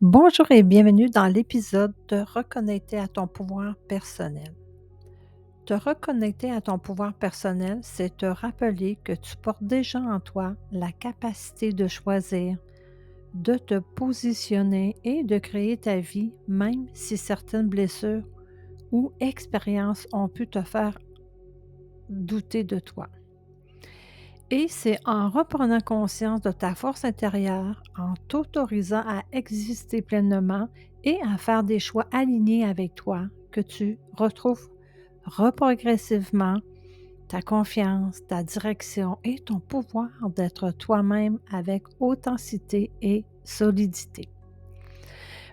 Bonjour et bienvenue dans l'épisode de Reconnecter à ton pouvoir personnel. Te reconnecter à ton pouvoir personnel, c'est te rappeler que tu portes déjà en toi la capacité de choisir, de te positionner et de créer ta vie, même si certaines blessures ou expériences ont pu te faire douter de toi. Et c'est en reprenant conscience de ta force intérieure, en t'autorisant à exister pleinement et à faire des choix alignés avec toi que tu retrouves progressivement ta confiance, ta direction et ton pouvoir d'être toi-même avec authenticité et solidité.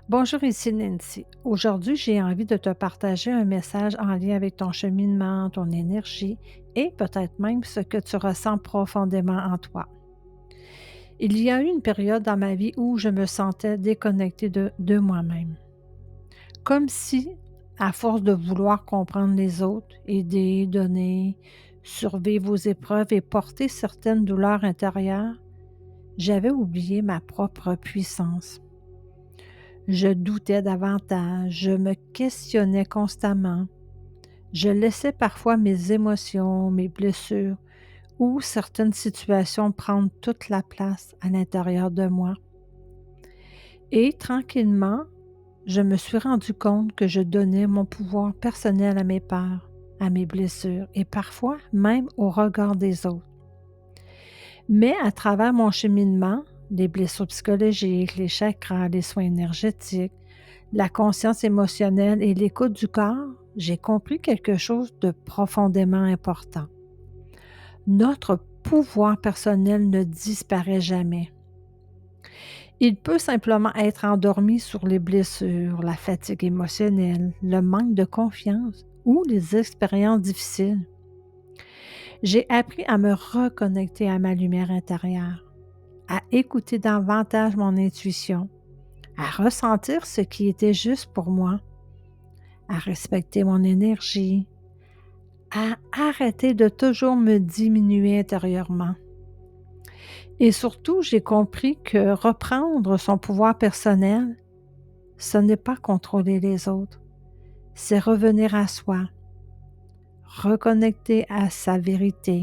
Bonjour, ici Nancy. Aujourd'hui, j'ai envie de te partager un message en lien avec ton cheminement, ton énergie et peut-être même ce que tu ressens profondément en toi. Il y a eu une période dans ma vie où je me sentais déconnectée de moi-même. Comme si, à force de vouloir comprendre les autres, aider, donner, survivre aux épreuves et porter certaines douleurs intérieures, j'avais oublié ma propre puissance. Je doutais davantage, je me questionnais constamment, je laissais parfois mes émotions, mes blessures ou certaines situations prendre toute la place à l'intérieur de moi. Et tranquillement, je me suis rendu compte que je donnais mon pouvoir personnel à mes peurs, à mes blessures et parfois même au regard des autres. Mais à travers mon cheminement, les blessures psychologiques, les chakras, les soins énergétiques, la conscience émotionnelle et l'écoute du corps, j'ai compris quelque chose de profondément important. Notre pouvoir personnel ne disparaît jamais. Il peut simplement être endormi sur les blessures, la fatigue émotionnelle, le manque de confiance ou les expériences difficiles. J'ai appris à me reconnecter à ma lumière intérieure, à écouter davantage mon intuition, à ressentir ce qui était juste pour moi, à respecter mon énergie, à arrêter de toujours me diminuer intérieurement. Et surtout, j'ai compris que reprendre son pouvoir personnel, ce n'est pas contrôler les autres, c'est revenir à soi, reconnecter à sa vérité,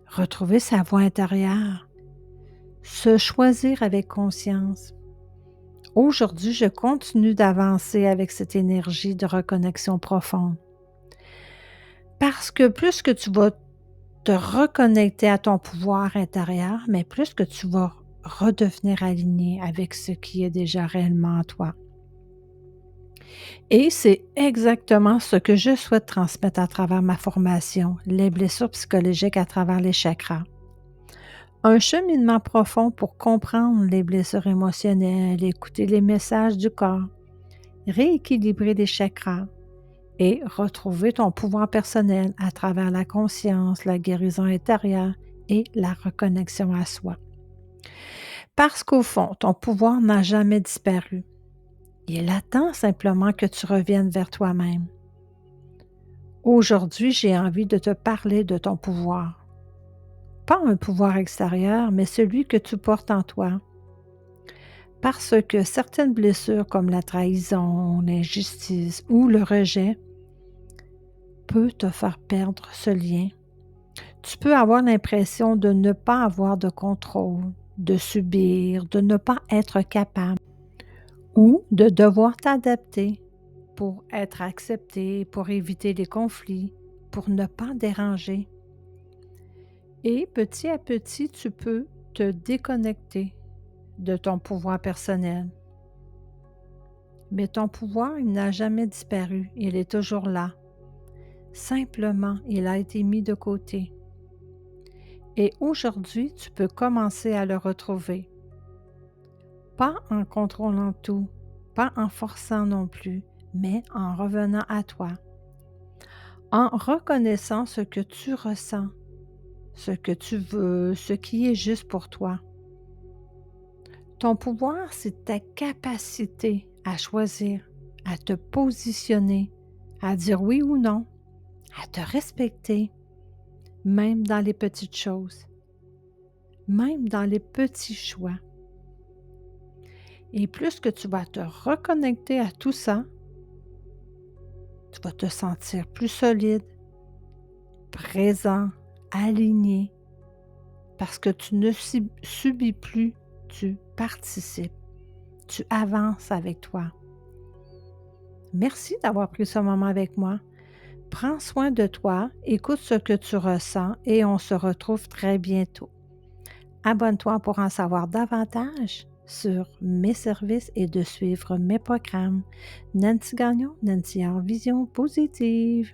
retrouver sa voix intérieure, se choisir avec conscience. Aujourd'hui, je continue d'avancer avec cette énergie de reconnexion profonde. Parce que plus que tu vas te reconnecter à ton pouvoir intérieur, mais plus que tu vas redevenir aligné avec ce qui est déjà réellement en toi. Et c'est exactement ce que je souhaite transmettre à travers ma formation, les blessures psychologiques à travers les chakras. Un cheminement profond pour comprendre les blessures émotionnelles, écouter les messages du corps, rééquilibrer les chakras et retrouver ton pouvoir personnel à travers la conscience, la guérison intérieure et la reconnexion à soi. Parce qu'au fond, ton pouvoir n'a jamais disparu. Il attend simplement que tu reviennes vers toi-même. Aujourd'hui, j'ai envie de te parler de ton pouvoir. Pas un pouvoir extérieur, mais celui que tu portes en toi. Parce que certaines blessures comme la trahison, l'injustice ou le rejet peuvent te faire perdre ce lien. Tu peux avoir l'impression de ne pas avoir de contrôle, de subir, de ne pas être capable ou de devoir t'adapter pour être accepté, pour éviter les conflits, pour ne pas déranger. Et petit à petit, tu peux te déconnecter de ton pouvoir personnel. Mais ton pouvoir, il n'a jamais disparu, il est toujours là. Simplement, il a été mis de côté. Et aujourd'hui, tu peux commencer à le retrouver. Pas en contrôlant tout, pas en forçant non plus, mais en revenant à toi. En reconnaissant ce que tu ressens, ce que tu veux, ce qui est juste pour toi. Ton pouvoir, c'est ta capacité à choisir, à te positionner, à dire oui ou non, à te respecter, même dans les petites choses, même dans les petits choix. Et plus que tu vas te reconnecter à tout ça, tu vas te sentir plus solide, présent, aligné, parce que tu ne subis plus, tu participes, tu avances avec toi. Merci d'avoir pris ce moment avec moi. Prends soin de toi, écoute ce que tu ressens et on se retrouve très bientôt. Abonne-toi pour en savoir davantage sur mes services et de suivre mes programmes. Nancy Gagnon, Nancy en Vision Positive.